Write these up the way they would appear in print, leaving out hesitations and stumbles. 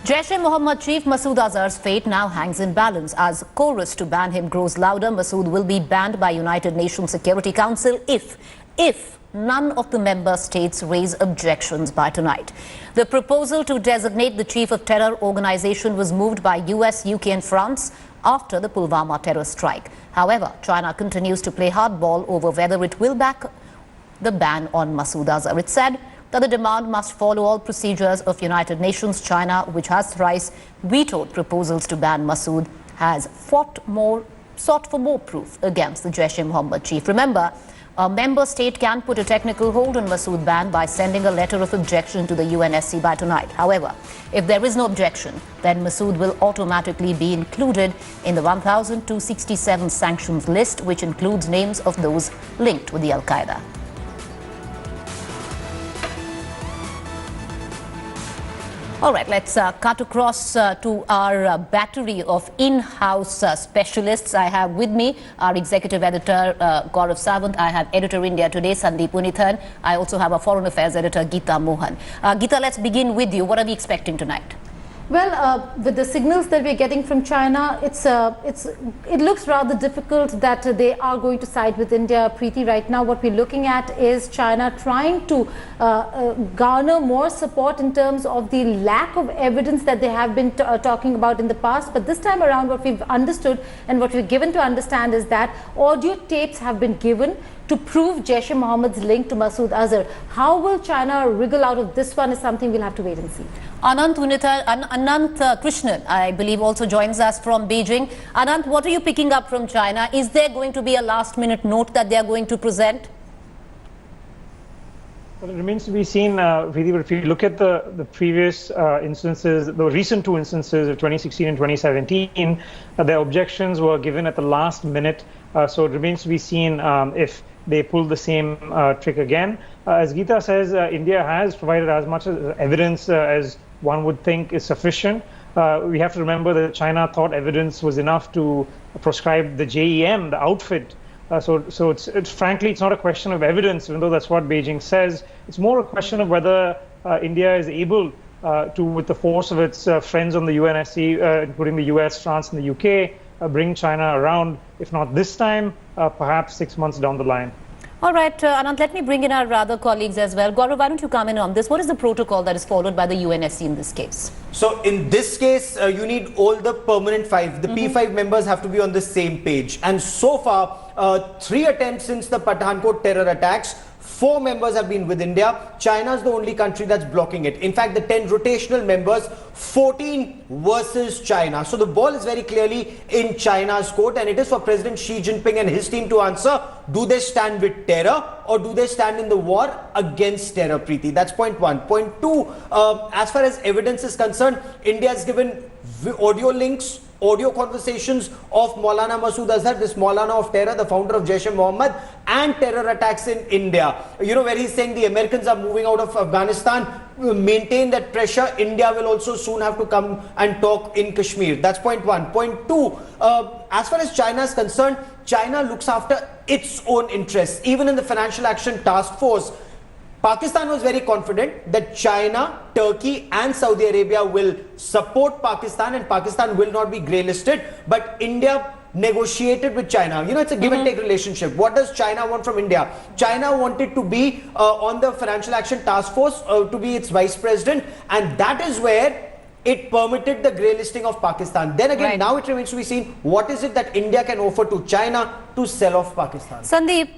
Jaish-e-Mohammed chief Masood Azhar's fate now hangs in balance. As chorus to ban him grows louder, Masood will be banned by United Nations Security Council if none of the member states raise objections by tonight. The proposal to designate the chief of terror organization was moved by US, UK and France after the Pulwama terror strike. However, China continues to play hardball over whether it will back the ban on Masood Azhar. It said that the demand must follow all procedures of United Nations. China, which has thrice vetoed proposals to ban Masood, has sought for more proof against the Jaish-e-Mohammed chief. Remember, a member state can put a technical hold on Masood ban by sending a letter of objection to the UNSC by tonight. However, if there is no objection, then Masood will automatically be included in the 1,267 sanctions list, which includes names of those linked with the Al-Qaeda. All right, let's cut across to our battery of in-house specialists. I have with me our executive editor, Gaurav Sawant. I have editor India Today, Sandeep Unithan. I also have our foreign affairs editor, Geeta Mohan. Geeta, let's begin with you. What are we expecting tonight? Well, with the signals that we're getting from China, it looks rather difficult that they are going to side with India. Preeti, right now what we're looking at is China trying to garner more support in terms of the lack of evidence that they have been talking about in the past. But this time around, what we've understood and what we're given to understand is that audio tapes have been given to prove Jaish-e-Mohammed's link to Masood Azhar. How will China wriggle out of this one is something we'll have to wait and see. Anant Krishnan, I believe, also joins us from Beijing. Anant, what are you picking up from China? Is there going to be a last-minute note that they are going to present? Well, it remains to be seen, Preeti, if you look at the previous instances, the recent two instances of 2016 and 2017, their objections were given at the last minute. So it remains to be seen if they pull the same trick again. As Geeta says, India has provided as much evidence as one would think is sufficient. We have to remember that China thought evidence was enough to proscribe the JEM, the outfit. So it's frankly, it's not a question of evidence, even though that's what Beijing says. It's more a question of whether India is able to, with the force of its friends on the UNSC, including the US, France, and the UK, bring China around, if not this time, perhaps 6 months down the line. All right, Anand, let me bring in our other colleagues as well. Gaurav, why don't you come in on this? What is the protocol that is followed by the UNSC in this case? So in this case, you need all the permanent five. The P5 members have to be on the same page. And so far, 3 attempts since the Pathankot terror attacks, 4 members have been with India. China is the only country that's blocking it. In fact, the 10 rotational members, 14 versus China. So the ball is very clearly in China's court, and it is for President Xi Jinping and his team to answer, do they stand with terror or do they stand in the war against terror, Preeti? That's point 1. Point 2, as far as evidence is concerned, India has given audio links, audio conversations of Maulana Masood Azhar, this Maulana of terror, the founder of Jaish-e-Mohammed, and terror attacks in India. You know, where he's saying the Americans are moving out of Afghanistan, maintain that pressure. India will also soon have to come and talk in Kashmir. That's point 1. Point 2, as far as China is concerned, China looks after its own interests. Even in the Financial Action Task Force, Pakistan was very confident that China, Turkey and Saudi Arabia will support Pakistan and Pakistan will not be grey-listed. But India negotiated with China. You know, it's a give and take relationship. What does China want from India? China wanted to be on the Financial Action Task Force, to be its vice president, and that is where it permitted the grey listing of Pakistan. Then again, now it remains to be seen what is it that India can offer to China to sell off Pakistan. Sandeep,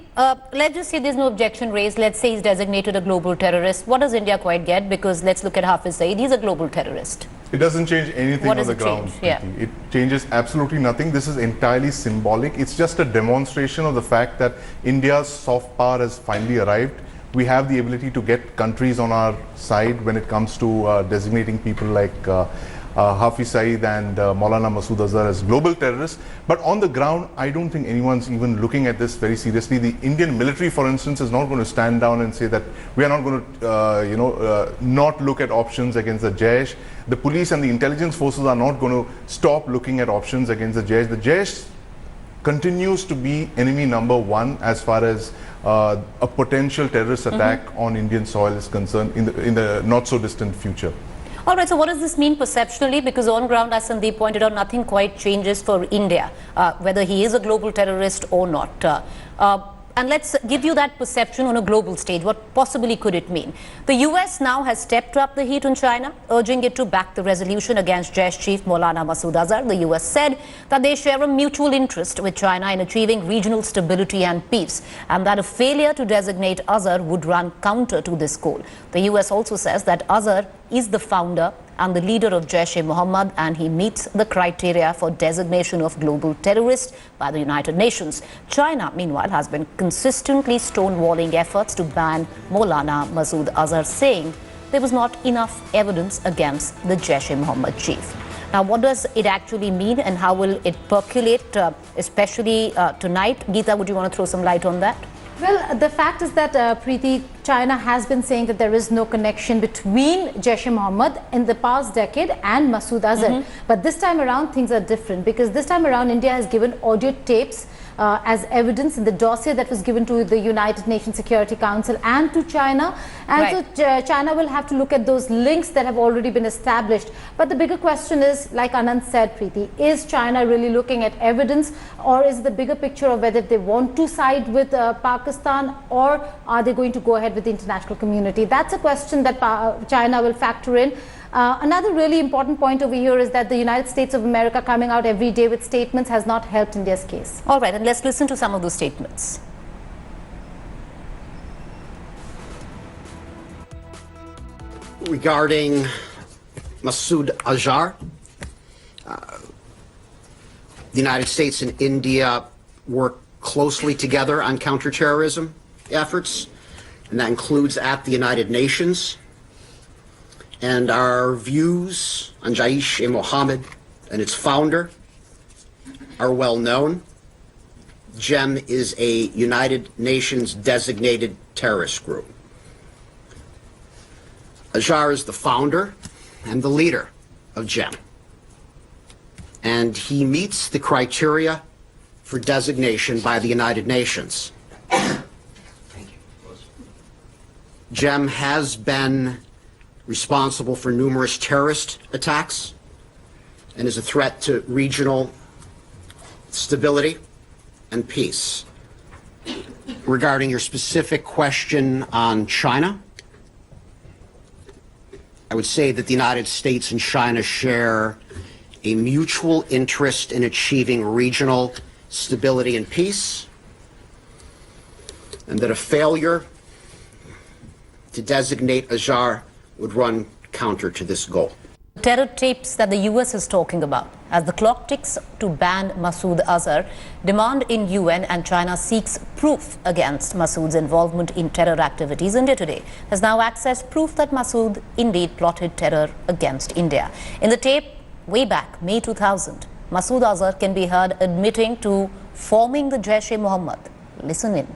let's just say there's no objection raised. Let's say he's designated a global terrorist. What does India quite get? Because let's look at Hafiz Saeed. He's a global terrorist. It doesn't change anything on the ground. Yeah. It changes absolutely nothing. This is entirely symbolic. It's just a demonstration of the fact that India's soft power has finally arrived. We have the ability to get countries on our side when it comes to designating people like Hafiz Saeed and Maulana Masood Azhar as global terrorists. But on the ground, I don't think anyone's even looking at this very seriously. The Indian military, for instance, is not going to stand down and say that we are not going to, not look at options against the Jaish. The police and the intelligence forces are not going to stop looking at options against the Jaish. The Jaish continues to be enemy number 1 as far as a potential terrorist attack on Indian soil is concerned in the not so distant future. All right, so what does this mean perceptually? Because on ground, as Sandeep pointed out, nothing quite changes for India, whether he is a global terrorist or not. And let's give you that perception on a global stage. What possibly could it mean? The US now has stepped up the heat on China, urging it to back the resolution against Jaish chief Maulana Masood Azhar. The US said that they share a mutual interest with China in achieving regional stability and peace, and that a failure to designate Azhar would run counter to this goal. The US also says that Azhar is the founder and the leader of Jaish-e-Mohammed, and he meets the criteria for designation of global terrorist by the United Nations. China, meanwhile, has been consistently stonewalling efforts to ban Maulana Masood Azhar, saying there was not enough evidence against the Jaish-e-Mohammed chief. Now, what does it actually mean, and how will it percolate, especially tonight? Geeta, would you want to throw some light on that? Well, the fact is that, Preeti, China has been saying that there is no connection between Jaish-e-Mohammed in the past decade and Masood Azhar. But this time around, things are different, because this time around, India has given audio tapes as evidence in the dossier that was given to the United Nations Security Council and to China. And so China will have to look at those links that have already been established. But the bigger question is, like Anand said, Preeti, is China really looking at evidence, or is the bigger picture of whether they want to side with Pakistan, or are they going to go ahead with the international community? That's a question that China will factor in. Another really important point over here is that the United States of America coming out every day with statements has not helped India's case. All right, and let's listen to some of those statements. Regarding Masood Azhar, the United States and India work closely together on counterterrorism efforts, and that includes at the United Nations. And our views on Jaish-e-Mohammed and its founder are well known. JEM is a United Nations designated terrorist group. Azhar is the founder and the leader of JEM, and he meets the criteria for designation by the United Nations. JEM has been responsible for numerous terrorist attacks and is a threat to regional stability and peace. Regarding your specific question on China, I would say that the United States and China share a mutual interest in achieving regional stability and peace, and that a failure to designate Azhar would run counter to this goal. Terror tapes that the US is talking about as the clock ticks to ban Masood Azhar, demand in UN, and China seeks proof against Masood's involvement in terror activities. India today has now accessed proof that Masood indeed plotted terror against India. In the tape way back May 2000, Masood Azhar can be heard admitting to forming the Jaish-e-Mohammed. Listen in.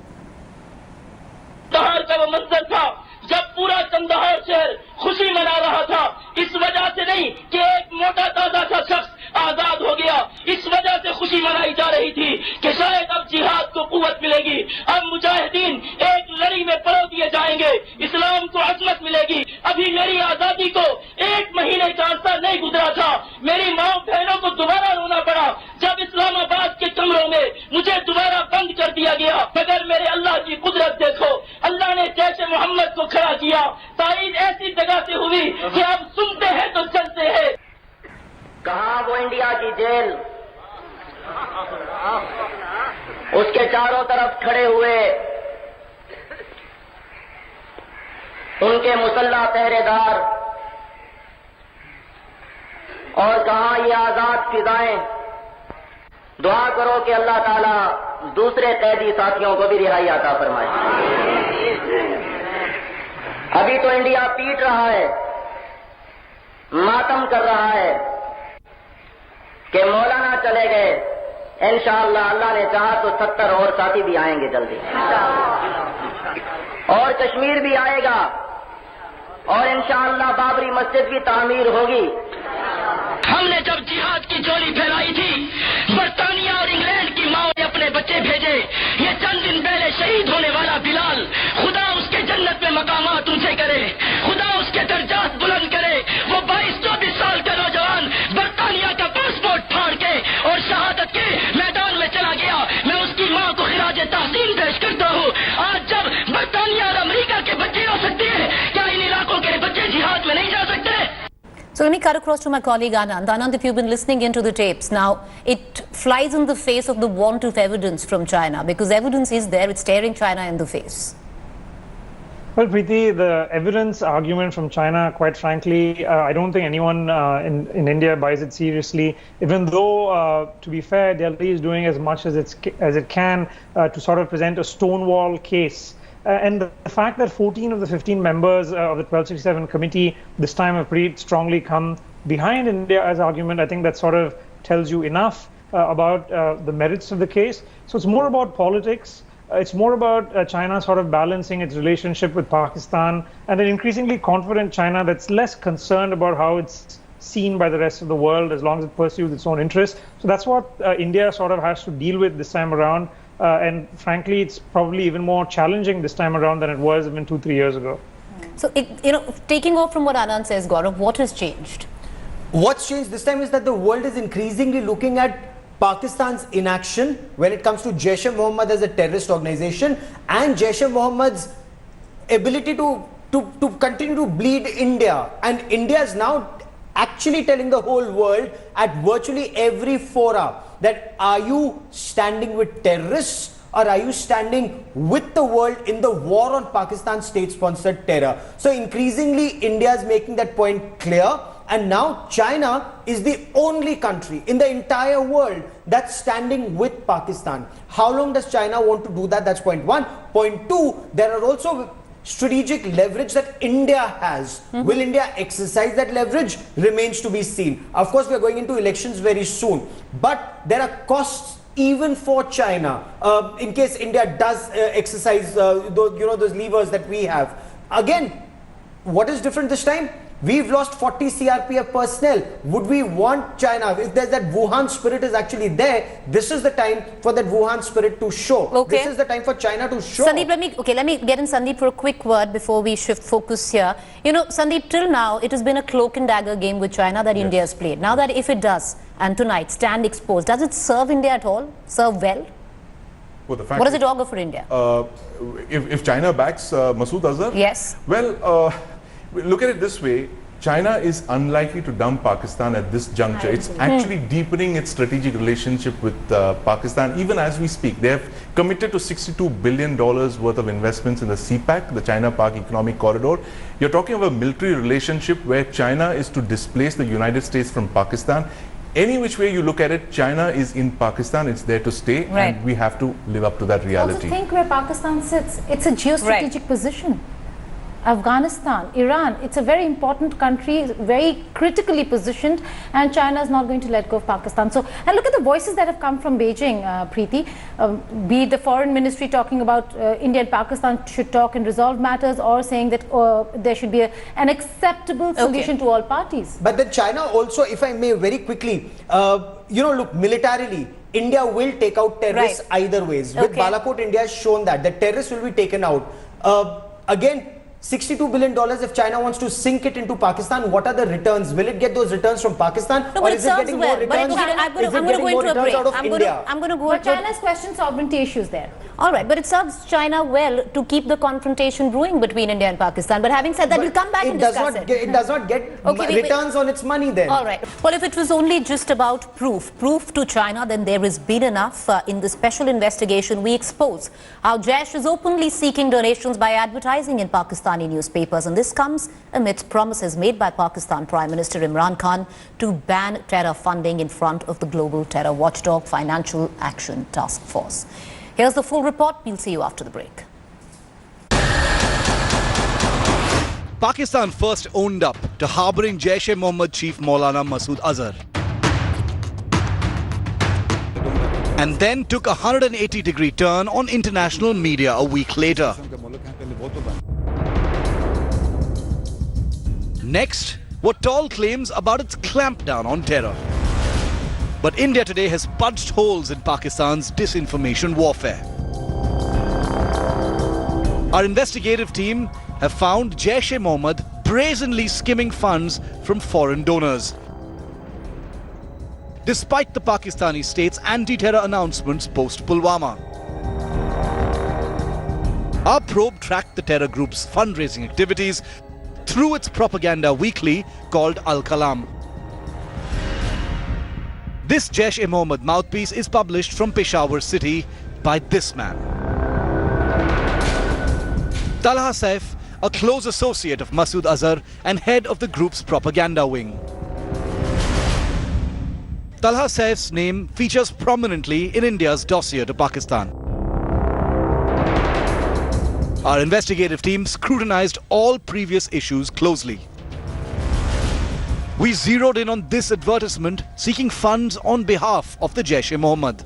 जब पूरा कंदहार शहर खुशी मना रहा था, इस वजह से नहीं कि एक मोटा ताजा सा शख्स आजाद हो गया, इस वजह से खुशी मनाई जा रही थी कि शायद अब जिहाद को कुव्वत मिलेगी, अब मुजाहिदीन एक लड़ी में परो दिए जाएंगे, इस्लाम को अजमत मिलेगी। अभी मेरी आजादी को 1 महीने का अर्सा नहीं गुजरा था, मेरी माँ बहनों को दोबारा रोना पड़ा जब इस्लामाबाद के कमरों में मुझे दोबारा बंद कर दिया गया। मगर मेरे अल्लाह की कुदरत देखो, अल्लाह ने जैश-ए-मोहम्मद को खड़ा किया, तारीफ ऐसी जगह से हुई कि अब सुनते हैं तो चलते हैं। कहा वो इंडिया की जेल, उसके चारों तरफ खड़े हुए उनके मुसल्ला पहरेदार, और कहा ये आजाद फिजाएं, दुआ करो कि अल्लाह ताला दूसरे कैदी साथियों को भी रिहाई अता फरमाए। अभी तो इंडिया पीट रहा है, मातम कर रहा है कि मौलाना चले गए, इंशाअल्लाह अल्लाह ने चाहा तो 70 और साथी भी आएंगे जल्दी, और कश्मीर भी आएगा, और इंशाअल्लाह बाबरी मस्जिद की तामीर होगी। हमने जब जिहाद की झोली फैलाई थी, बरतानिया और इंग्लैंड की माओ ने अपने बच्चे भेजे, ये चंद दिन पहले शहीद होने वाला बिलाल, खुदा उसके जन्नत में मकामात ऊंचे करे, खुदा उसके दर्जात बुलंद करे, वो 22 So let me cut across to my colleague Anand. Anand, if you've been listening into the tapes, now it flies in the face of the want of evidence from China, because evidence is there, it's staring China in the face. Well, Preeti, the evidence argument from China, quite frankly, I don't think anyone in India buys it seriously, even though, to be fair, Delhi is doing as much as it can to sort of present a stonewall case. And the fact that 14 of the 15 members of the 1267 committee this time have pretty strongly come behind India's argument, I think that sort of tells you enough about the merits of the case. So it's more about politics. It's more about China sort of balancing its relationship with Pakistan, and an increasingly confident China that's less concerned about how it's seen by the rest of the world as long as it pursues its own interests. So that's what India sort of has to deal with this time around. And frankly, it's probably even more challenging this time around than it was even 2-3 years ago. So, taking off from what Anand says, Gaurav, what has changed? What's changed this time is that the world is increasingly looking at Pakistan's inaction when it comes to Jaish-e-Mohammed as a terrorist organization, and Jaish-e-Mohammed's ability to continue to bleed India. And India is now actually telling the whole world at virtually every fora that, are you standing with terrorists or are you standing with the world in the war on Pakistan's state-sponsored terror? So increasingly India is making that point clear. And now China is the only country in the entire world that's standing with Pakistan. How long does China want to do that? That's point one. Point two, there are also strategic leverage that India has. Will India exercise that leverage? Remains to be seen. Of course, we are going into elections very soon. But there are costs even for China in case India does exercise those levers that we have. Again, what is different this time? We've lost 40 CRPF personnel. Would we want China, if there's that Wuhan spirit is actually there, this is the time for that Wuhan spirit to show. Okay. This is the time for China to show. Sandeep, let me get in Sandeep for a quick word before we shift focus here. Sandeep, till now, it has been a cloak and dagger game with China that India has played. Now that if it does, and tonight, stand exposed, does it serve India at all? Serve well? Well, the fact What does it augur for India? If China backs Masood Azhar? Yes. Well, look at it this way. China is unlikely to dump Pakistan at this juncture. It's actually deepening its strategic relationship with Pakistan. Even as we speak, they have committed to $62 billion worth of investments in the CPAC, the China-Pak Economic Corridor. You're talking of a military relationship where China is to displace the United States from Pakistan. Any which way you look at it, China is in Pakistan, it's there to stay, and we have to live up to that reality. Also think where Pakistan sits. It's a geostrategic position. Afghanistan, Iran, it's a very important country, very critically positioned, and China is not going to let go of Pakistan. So, and look at the voices that have come from Beijing, Preeti, be it the foreign ministry talking about India and Pakistan should talk and resolve matters, or saying that there should be an acceptable solution to all parties. But then China also, if I may very quickly, look, militarily, India will take out terrorists either ways. With Balakot, India has shown that the terrorists will be taken out. Again, $62 billion, if China wants to sink it into Pakistan, what are the returns? Will it get those returns from Pakistan? No, or is it getting more returns? I'm going to go into a break. I'm going to go. But China's question sovereignty issues there. All right, but it serves China well to keep the confrontation brewing between India and Pakistan. But having said that, we'll come back and discuss it. It does not get returns on its money then. All right. Well, if it was only just about proof to China, then there has been enough. In the special investigation, we expose how Jaish is openly seeking donations by advertising in Pakistani newspapers. And this comes amidst promises made by Pakistan Prime Minister Imran Khan to ban terror funding in front of the global terror watchdog Financial Action Task Force. Here's the full report. We'll see you after the break. Pakistan first owned up to harboring Jaish-e-Mohammed chief Maulana Masood Azhar, and then took a 180-degree turn on international media a week later. Next were tall claims about its clampdown on terror. But India today has punched holes in Pakistan's disinformation warfare. Our investigative team have found Jaish-e-Mohammed brazenly skimming funds from foreign donors, despite the Pakistani state's anti-terror announcements post-Pulwama. Our probe tracked the terror group's fundraising activities through its propaganda weekly called Al-Kalam. This Jaish-e-Mohammed mouthpiece is published from Peshawar city by this man. Talha Saif, a close associate of Masood Azhar and head of the group's propaganda wing. Talha Saif's name features prominently in India's dossier to Pakistan. Our investigative team scrutinized all previous issues closely. We zeroed in on this advertisement seeking funds on behalf of the Jaish-e-Mohammed.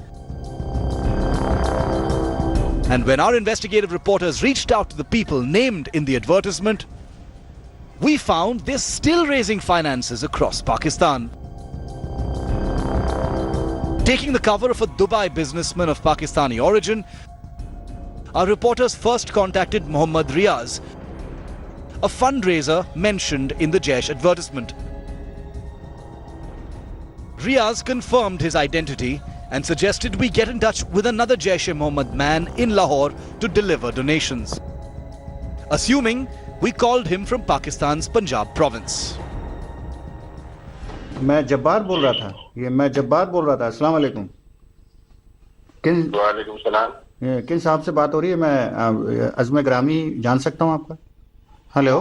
And when our investigative reporters reached out to the people named in the advertisement, we found they're still raising finances across Pakistan. Taking the cover of a Dubai businessman of Pakistani origin, our reporters first contacted Mohammad Riaz, a fundraiser mentioned in the Jaish advertisement. Riaz confirmed his identity and suggested we get in touch with another Jaish-e-Mohammed man in Lahore to deliver donations. Assuming, we called him from Pakistan's Punjab province. मैं जब्बार बोल रहा था। अस्सलाम वालेकुम। वालेकुम सलाम। किन साहब से बात हो रही है? मैं अज़्म ग्रामी जान सकता हूँ आपका? हेलो,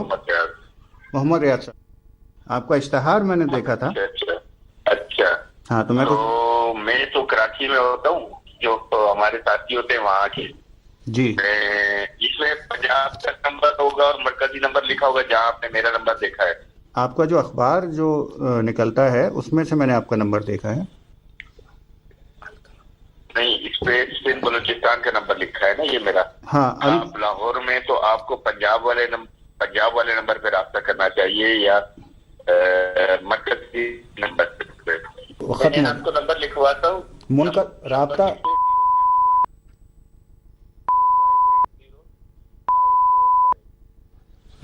मोहम्मद रियाज साहब, आपका इश्तिहार मैंने देखा था। अच्छा। हाँ, तो मैं तो कराची में होता हूँ, जो हमारे साथी होते हैं वहाँ के जी। इसमें पंजाब का नंबर होगा और मरकजी नंबर लिखा होगा, जहाँ आपने मेरा नंबर देखा है। आपका जो अखबार जो निकलता है उसमें से मैंने आपका नंबर देखा है। नहीं, इस पे सिंध बलूचिस्तान का नंबर लिखा है ना, ये मेरा। हाँ, आप लाहौर में तो आपको पंजाब वाले नंबर पे राब्ता करना चाहिए या मरकजी नंबर पे। मैं आपको नंबर लिखवाता हूँ। मुनकर राब्ता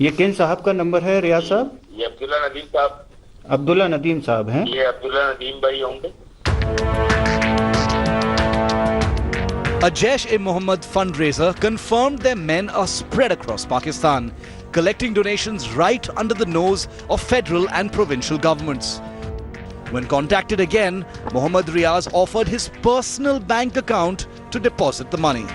ये किन साहब का नंबर है रियाज साहब? ये अब्दुल्ला नदीम साहब। अब्दुल्ला नदीम साहब हैं? ये अब्दुल्ला नदीम भाई होंगे। A Jaish-e-Mohammed fundraiser confirmed their men are spread across Pakistan, collecting donations right under the nose of federal and provincial governments. When contacted again, Mohammad Riaz offered his personal bank account to deposit the money.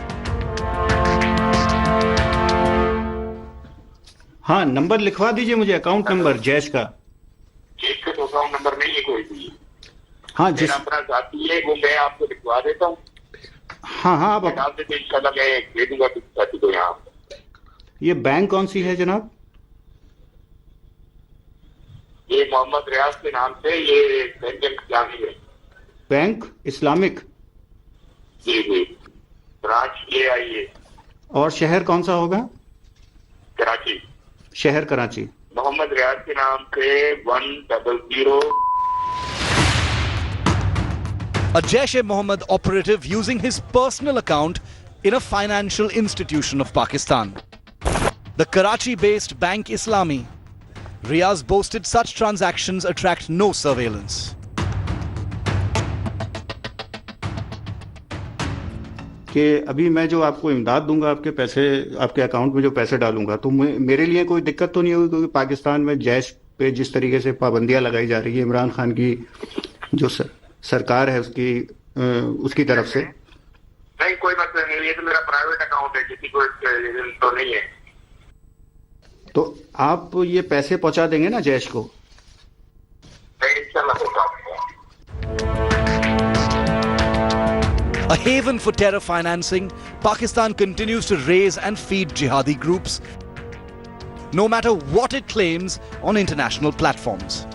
हाँ, number लिखवा दीजिए मुझे, account number Jaish का। जैश का तो account number नहीं है कोई भी। हाँ, जिस अपना साथी है वो मैं आपको लिखवा देता हूँ। हाँ, आप इंशाल्लाह मैं दे दूंगा साथी को यहाँ। ये बैंक कौन सी है जनाब? ये मोहम्मद रियाज के नाम से ये बैंक इस्लामी है। Bank Islamic? जी। ब्रांच ये आई है। और शहर कौन सा होगा? कराची। शहर कराची। मोहम्मद रियाज के नाम से 100। A Jaish-e-Mohammed operative using his personal account in a financial institution of Pakistan. The Karachi-based Bank Islami. Riaz boasted such transactions attract no surveillance. कि अभी मैं जो आपको इमदाद दूंगा, आपके पैसे आपके अकाउंट में जो पैसे डालूंगा, तो मेरे लिए कोई दिक्कत तो नहीं होगी? क्योंकि पाकिस्तान में जैश पे जिस तरीके से पाबंदियां लगाई जा रही है इमरान खान की जो सरकार है उसकी तरफ से। नहीं, कोई मसला नहीं, ये तो मेरा प्राइवेट अकाउंट है, किसी को तो नहीं है। तो आप ये पैसे पहुंचा देंगे ना जैश को? A haven for terror financing, Pakistan continues to raise and feed jihadi groups, no matter what it claims on international platforms.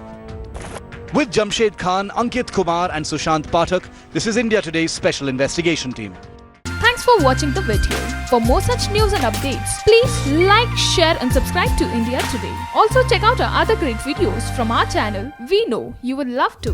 With Jamshed Khan, Ankit Kumar and Sushant Pathak, this is India Today's special investigation team. Thanks for watching the video. For more such news and updates, please like, share and subscribe to India Today. Also check out our other great videos from our channel. We know you will love to.